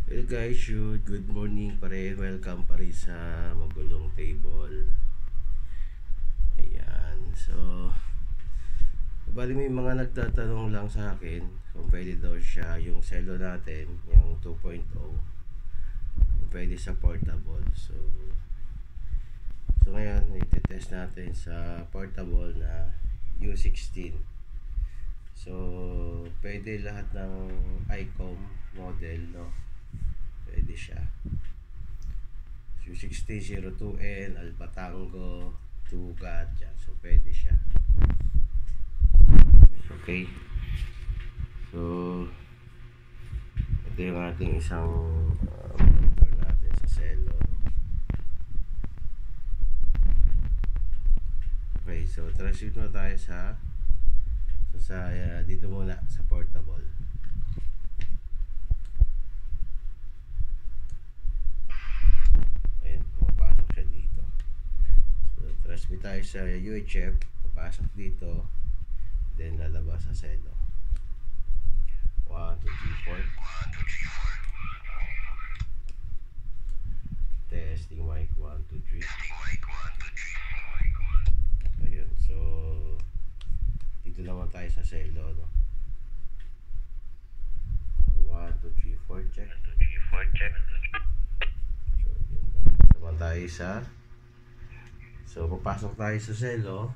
Well guys, good morning pa rin. Welcome pa rin sa Magulong Table. Ayan, so bali may mga nagtatanong lang sa akin kung pwede daw siya yung selo natin, yung 2.0, kung pwede sa portable. So ngayon, iti-test natin sa portable na U16. So pwede lahat ng ICOM model, no? Pwede siya. U6002N, Alpha Tango, Tugat, yan. So pwede siya. Okay. So ito yung ating isang monitor natin sa Celo. Okay, so transit mo tayo dito muna sa portable. Transmit tayo sa UHF, papasok dito, then lalabas sa Celo. 1, 2, 3, 4. Testing mic 1, 2, 3. Ayun, so dito naman tayo sa Celo, no? 1, 2, 3, 4, check. So yun, naman tayo papasok tayo sa Celo,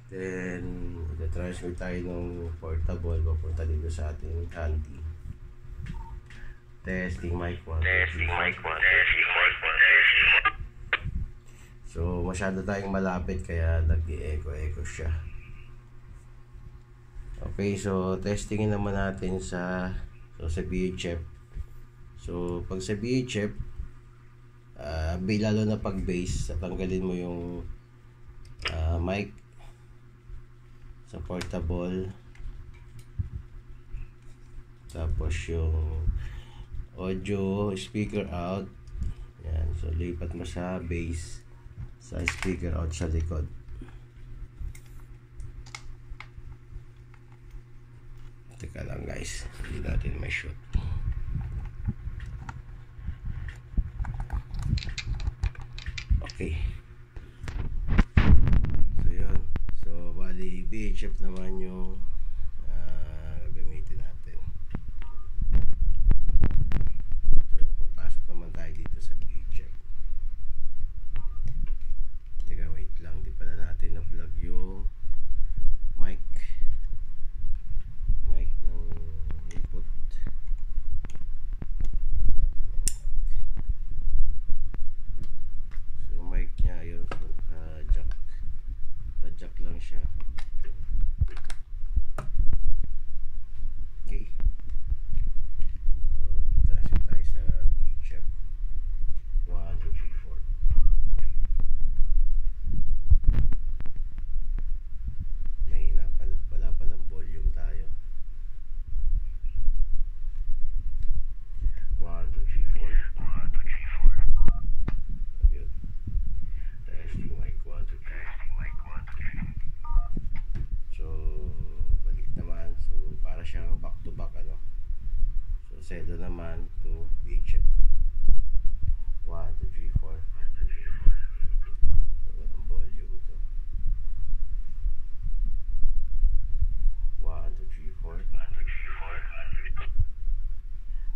then transmit tayo ng portable papunta dito sa ating handy. Testing mic 1. So masyado tayong malapit kaya nag-echo siya. Okay, so testingin naman natin sa VHF. So pag sa VHF, lalo na pag bass, tanggalin mo yung mic sa portable, tapos yung audio speaker out, yan. So lipat mo sa bass, sa speaker out sa likod. Teka lang guys, hindi natin may shoot. Okay. So yun. So bali VHF naman yung gagamitin natin. So papasok naman tayo dito sa VHF. Teka, wait lang, di pala natin na-plug yung mic ng input. Mic niya, ayun, naka-jack lang siya. Okay. Transmit tayo sa VHF 1, 2, 3, 4. Mahina pala, wala palang volume tayo. 1, 2, 3, 4. Testing mic 1, 2, 3. So balik naman, so para siyang back to back, ano. So Celo naman to VHF 1, 2, 3, 4. So walang volume to. 1, 2, 3, 4.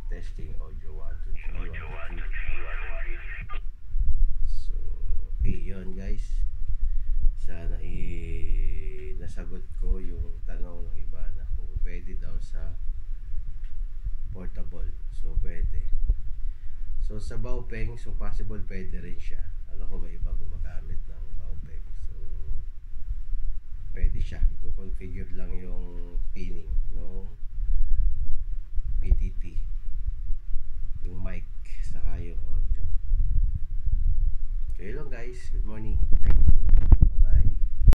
Testing audio 1, 2, 3. So okay, yun guys. Sana nasagot ko yung tanong ng iba na kung pwede daw sa portable. So pwede. So sa Baopeng, so possible pwede rin siya. Alam ko may iba gumagamit ng Baopeng. So pwede siya. I-configure lang yung pinning no PTT, yung mic saka yung audio. Okay lang guys. Good morning. Thank you.